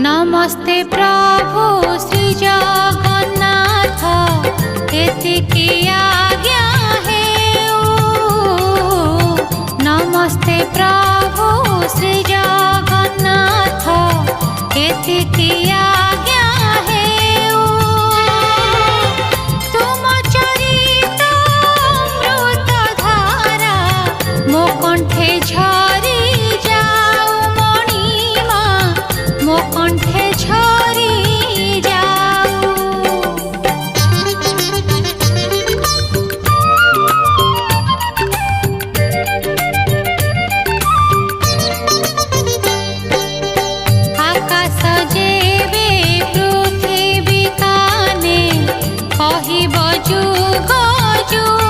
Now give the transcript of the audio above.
नमस्ते प्रभु श्री जगन्नाथ एतिकी आज्ञा हेउ। नमस्ते प्रभु श्री जगन्नाथ एतिकी आज्ञा हेउ। तुम चरित अमृत धारा मो कंठे झरी जाऊ मणिमा मो कंठे झरी जाऊ। आकाश जेबे पृथ्वी काने कहिब जुग जुग